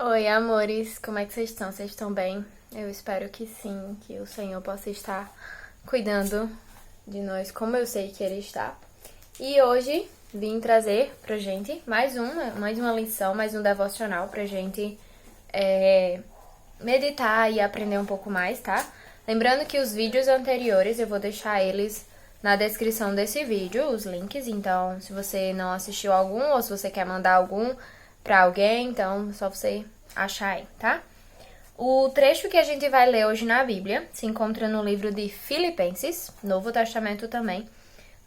Oi, amores, como é que vocês estão? Vocês estão bem? Eu espero que sim, que o Senhor possa estar cuidando de nós como eu sei que Ele está. E hoje vim trazer pra gente mais uma lição, mais um devocional pra gente meditar e aprender um pouco mais, tá? Lembrando que os vídeos anteriores eu vou deixar eles na descrição desse vídeo, os links. Então, se você não assistiu algum ou se você quer mandar algum pra alguém, então é só você achar aí, tá? O trecho que a gente vai ler hoje na Bíblia se encontra no livro de Filipenses, Novo Testamento também.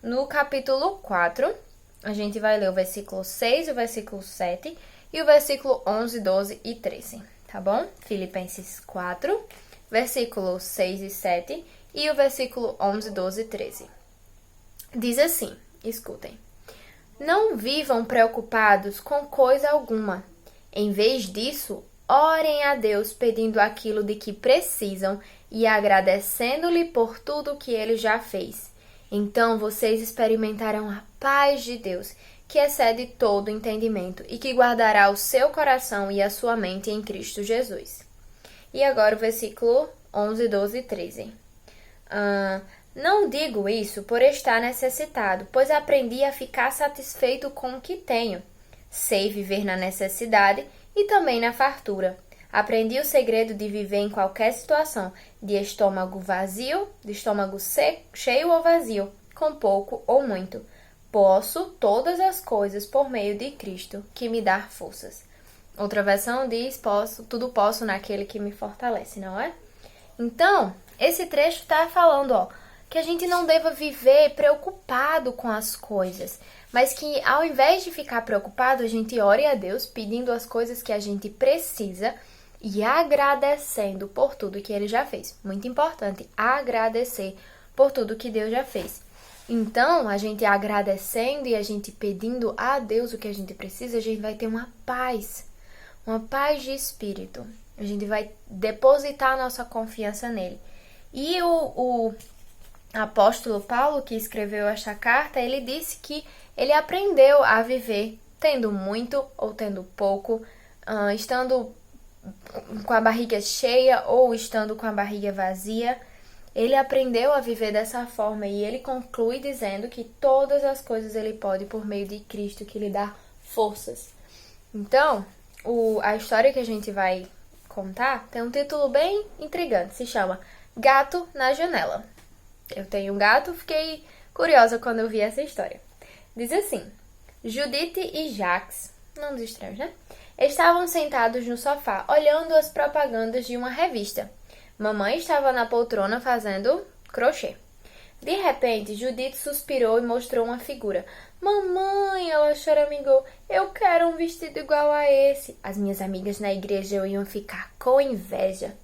No capítulo 4, a gente vai ler o versículo 6, o versículo 7 e o versículo 11, 12 e 13, tá bom? Filipenses 4, versículo 6 e 7 e o versículo 11, 12 e 13. Diz assim, escutem. Não vivam preocupados com coisa alguma. Em vez disso, orem a Deus pedindo aquilo de que precisam e agradecendo-lhe por tudo que ele já fez. Então vocês experimentarão a paz de Deus, que excede todo entendimento e que guardará o seu coração e a sua mente em Cristo Jesus. E agora o versículo 11, 12 e 13. Não digo isso por estar necessitado, pois aprendi a ficar satisfeito com o que tenho. Sei viver na necessidade e também na fartura. Aprendi o segredo de viver em qualquer situação, de estômago vazio, de estômago cheio ou vazio, com pouco ou muito. Posso todas as coisas por meio de Cristo, que me dá forças. Outra versão diz, tudo posso naquele que me fortalece, não é? Então, esse trecho está falando, que a gente não deva viver preocupado com as coisas, mas que ao invés de ficar preocupado, a gente ore a Deus pedindo as coisas que a gente precisa e agradecendo por tudo que Ele já fez. Muito importante, agradecer por tudo que Deus já fez. Então, a gente agradecendo e a gente pedindo a Deus o que a gente precisa, a gente vai ter uma paz de espírito. A gente vai depositar a nossa confiança nele. E o apóstolo Paulo, que escreveu esta carta, ele disse que ele aprendeu a viver tendo muito ou tendo pouco, estando com a barriga cheia ou estando com a barriga vazia. Ele aprendeu a viver dessa forma e ele conclui dizendo que todas as coisas ele pode por meio de Cristo, que lhe dá forças. Então, a história que a gente vai contar tem um título bem intrigante, se chama Gato na Janela. Eu tenho um gato, fiquei curiosa quando eu vi essa história. Diz assim, Judite e Jacques, nomes estranhos, né? Estavam sentados no sofá, olhando as propagandas de uma revista. Mamãe estava na poltrona fazendo crochê. De repente, Judite suspirou e mostrou uma figura. Mamãe, ela choramingou, eu quero um vestido igual a esse. As minhas amigas na igreja iam ficar com inveja.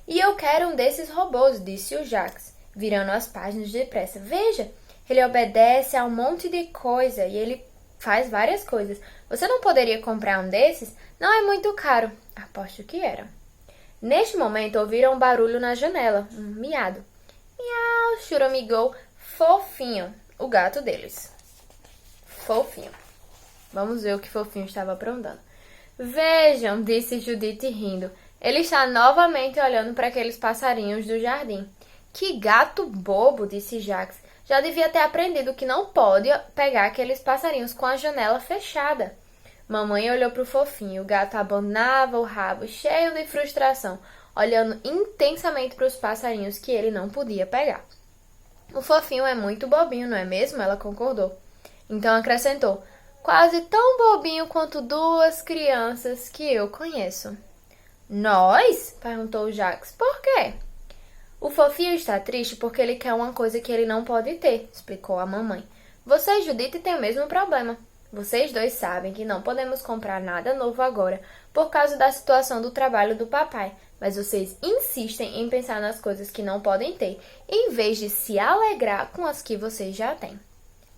E eu quero um desses robôs, disse o Jacques, virando as páginas depressa. Veja, ele obedece a um monte de coisa e ele faz várias coisas. Você não poderia comprar um desses? Não é muito caro. Aposto que era. Neste momento, ouviram um barulho na janela, um miado. Miau, choramingou, Fofinho, o gato deles. Fofinho. Vamos ver o que Fofinho estava aprontando. Vejam, disse Judite rindo. Ele está novamente olhando para aqueles passarinhos do jardim. Que gato bobo, disse Jacques. Já devia ter aprendido que não pode pegar aqueles passarinhos com a janela fechada. Mamãe olhou para o Fofinho. O gato abanava o rabo, cheio de frustração, olhando intensamente para os passarinhos que ele não podia pegar. O Fofinho é muito bobinho, não é mesmo? Ela concordou. Então acrescentou, quase tão bobinho quanto duas crianças que eu conheço. Nós? Perguntou Jacques. Por quê? O Fofinho está triste porque ele quer uma coisa que ele não pode ter, explicou a mamãe. Você e Judite têm o mesmo problema. Vocês dois sabem que não podemos comprar nada novo agora por causa da situação do trabalho do papai, mas vocês insistem em pensar nas coisas que não podem ter, em vez de se alegrar com as que vocês já têm.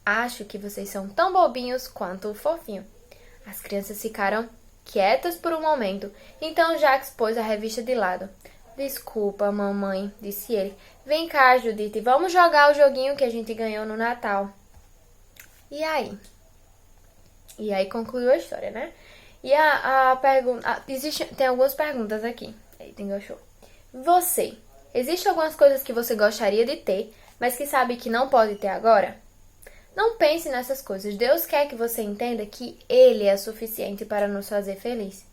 Acho que vocês são tão bobinhos quanto o Fofinho. As crianças ficaram quietas por um momento, então Jacques pôs a revista de lado. Desculpa, mamãe, disse ele. Vem cá, Judite, vamos jogar o joguinho que a gente ganhou no Natal. E aí? E aí concluiu a história, né? E a pergunta... tem algumas perguntas aqui. Eita, enganchou. Existe algumas coisas que você gostaria de ter, mas que sabe que não pode ter agora? Não pense nessas coisas. Deus quer que você entenda que Ele é suficiente para nos fazer feliz.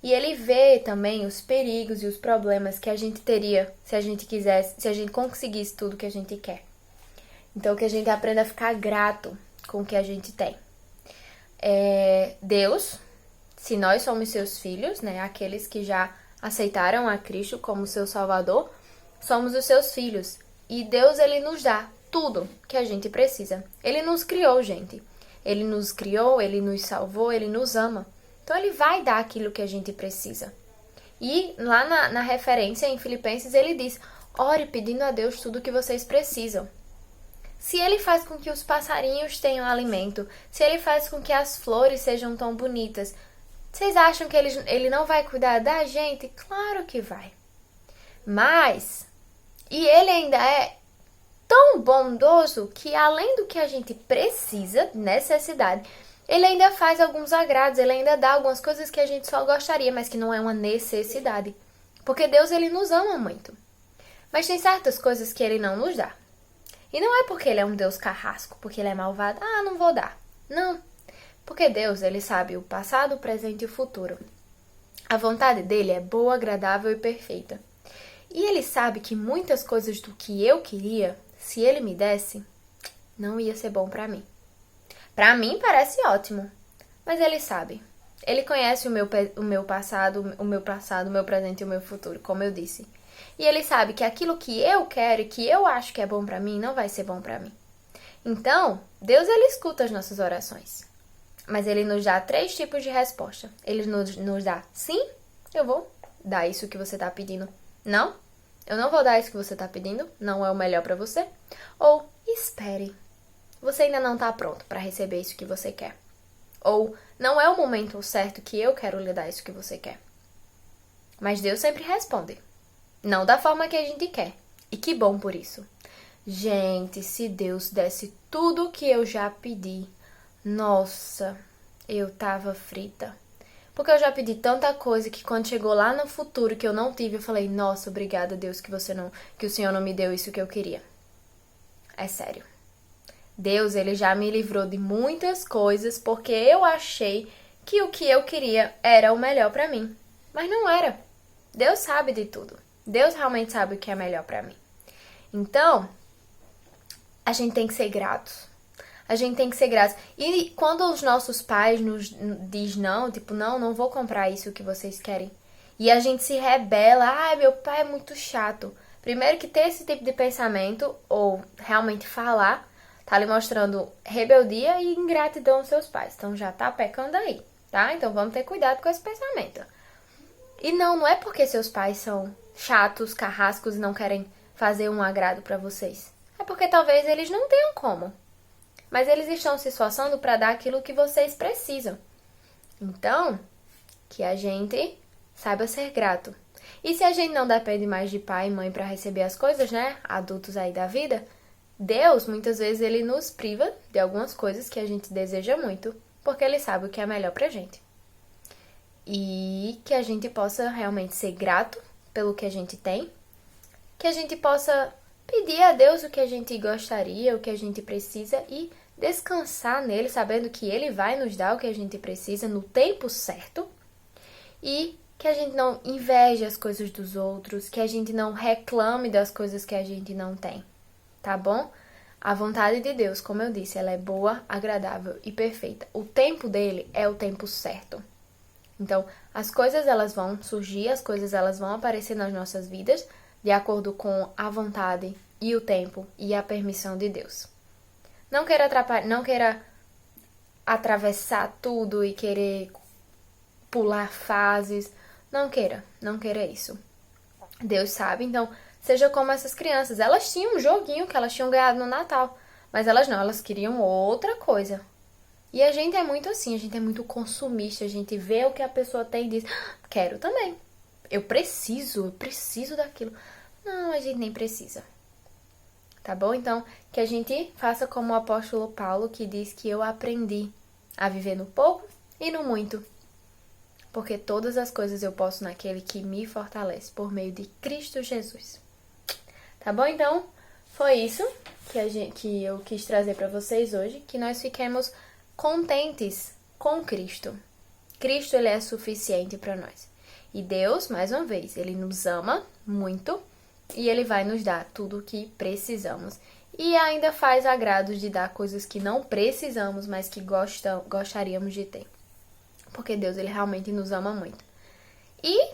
E Ele vê também os perigos e os problemas que a gente teria se a gente quisesse, se a gente conseguisse tudo que a gente quer. Então, que a gente aprenda a ficar grato com o que a gente tem. Deus, se nós somos seus filhos, né, aqueles que já aceitaram a Cristo como seu Salvador, somos os seus filhos. E Deus, Ele nos dá tudo que a gente precisa. Ele nos criou, gente. Ele nos criou, Ele nos salvou, Ele nos ama. Então, Ele vai dar aquilo que a gente precisa. E lá na referência, em Filipenses, Ele diz, ore pedindo a Deus tudo o que vocês precisam. Se Ele faz com que os passarinhos tenham alimento, se Ele faz com que as flores sejam tão bonitas, vocês acham que Ele não vai cuidar da gente? Claro que vai. Mas, e Ele ainda é tão bondoso que além do que a gente precisa, necessidade, Ele ainda faz alguns agrados, Ele ainda dá algumas coisas que a gente só gostaria, mas que não é uma necessidade. Porque Deus, Ele nos ama muito. Mas tem certas coisas que Ele não nos dá. E não é porque Ele é um Deus carrasco, porque Ele é malvado, não vou dar. Não. Porque Deus, Ele sabe o passado, o presente e o futuro. A vontade dEle é boa, agradável e perfeita. E Ele sabe que muitas coisas do que eu queria, se Ele me desse, não ia ser bom pra mim. Pra mim parece ótimo, mas Ele sabe. Ele conhece o meu passado, o meu presente e o meu futuro, como eu disse. E Ele sabe que aquilo que eu quero e que eu acho que é bom pra mim, não vai ser bom pra mim. Então, Deus, Ele escuta as nossas orações. Mas Ele nos dá 3 tipos de resposta. Ele nos dá, sim, eu vou dar isso que você tá pedindo. Não, eu não vou dar isso que você tá pedindo, não é o melhor pra você. Ou, espere, você ainda não tá pronto pra receber isso que você quer. Ou, não é o momento certo que eu quero lhe dar isso que você quer. Mas Deus sempre responde. Não da forma que a gente quer. E que bom por isso. Gente, se Deus desse tudo o que eu já pedi, nossa, eu tava frita. Porque eu já pedi tanta coisa que quando chegou lá no futuro que eu não tive, eu falei, nossa, obrigada, Deus, que o Senhor não me deu isso que eu queria. É sério. Deus, Ele já me livrou de muitas coisas porque eu achei que o que eu queria era o melhor pra mim. Mas não era. Deus sabe de tudo. Deus realmente sabe o que é melhor pra mim. Então, a gente tem que ser gratos. A gente tem que ser gratos. E quando os nossos pais nos diz não, tipo, não vou comprar isso que vocês querem. E a gente se rebela, meu pai é muito chato. Primeiro que ter esse tipo de pensamento, ou realmente falar, tá lhe mostrando rebeldia e ingratidão aos seus pais. Então já tá pecando aí, tá? Então vamos ter cuidado com esse pensamento. E não é porque seus pais são chatos, carrascos e não querem fazer um agrado pra vocês. É porque talvez eles não tenham como. Mas eles estão se esforçando para dar aquilo que vocês precisam. Então, que a gente saiba ser grato. E se a gente não depende mais de pai e mãe para receber as coisas, né? Adultos aí da vida, Deus, muitas vezes, Ele nos priva de algumas coisas que a gente deseja muito, porque Ele sabe o que é melhor pra gente. E que a gente possa realmente ser grato pelo que a gente tem, que a gente possa pedir a Deus o que a gente gostaria, o que a gente precisa e descansar nele, sabendo que Ele vai nos dar o que a gente precisa no tempo certo e que a gente não inveje as coisas dos outros, que a gente não reclame das coisas que a gente não tem, tá bom? A vontade de Deus, como eu disse, ela é boa, agradável e perfeita. O tempo dele é o tempo certo. Então, as coisas elas vão surgir, as coisas elas vão aparecer nas nossas vidas de acordo com a vontade e o tempo e a permissão de Deus. Não queira atravessar tudo e querer pular fases. Não queira isso. Deus sabe, então, seja como essas crianças. Elas tinham um joguinho que elas tinham ganhado no Natal, mas elas queriam outra coisa. E a gente é muito assim, a gente é muito consumista, a gente vê o que a pessoa tem e diz, quero também. Eu preciso daquilo. Não, a gente nem precisa. Tá bom? Então, que a gente faça como o apóstolo Paulo, que diz que eu aprendi a viver no pouco e no muito. porque todas as coisas eu posso naquele que me fortalece, por meio de Cristo Jesus. Tá bom? Então, foi isso que eu quis trazer para vocês hoje, que nós fiquemos contentes com Cristo. Cristo, ele é suficiente para nós. E Deus, mais uma vez, ele nos ama muito e ele vai nos dar tudo o que precisamos. E ainda faz agrado de dar coisas que não precisamos, mas que gostaríamos de ter. Porque Deus, ele realmente nos ama muito. E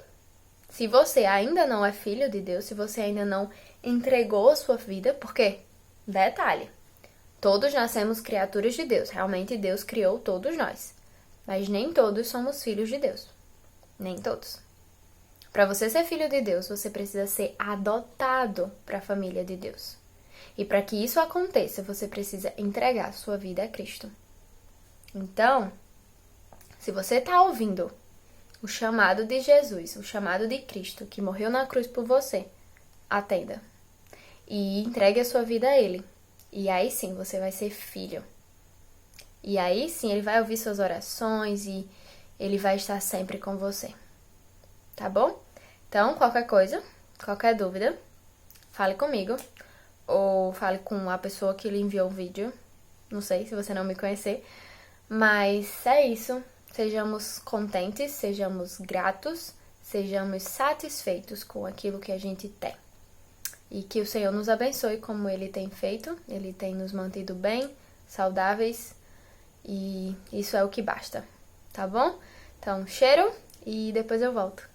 se você ainda não é filho de Deus, se você ainda não entregou a sua vida, porque, detalhe, todos nascemos criaturas de Deus. Realmente Deus criou todos nós. Mas nem todos somos filhos de Deus. Nem todos. Para você ser filho de Deus, você precisa ser adotado para a família de Deus. E para que isso aconteça, você precisa entregar sua vida a Cristo. Então, se você está ouvindo o chamado de Jesus, o chamado de Cristo, que morreu na cruz por você, atenda. E entregue a sua vida a Ele. E aí sim, você vai ser filho. E aí sim, Ele vai ouvir suas orações e Ele vai estar sempre com você. Tá bom? Então, qualquer coisa, qualquer dúvida, fale comigo. Ou fale com a pessoa que lhe enviou o vídeo. Não sei, se você não me conhecer. Mas é isso. Sejamos contentes, sejamos gratos, sejamos satisfeitos com aquilo que a gente tem. E que o Senhor nos abençoe como Ele tem feito. Ele tem nos mantido bem, saudáveis. E isso é o que basta. Tá bom? Então, cheiro e depois eu volto.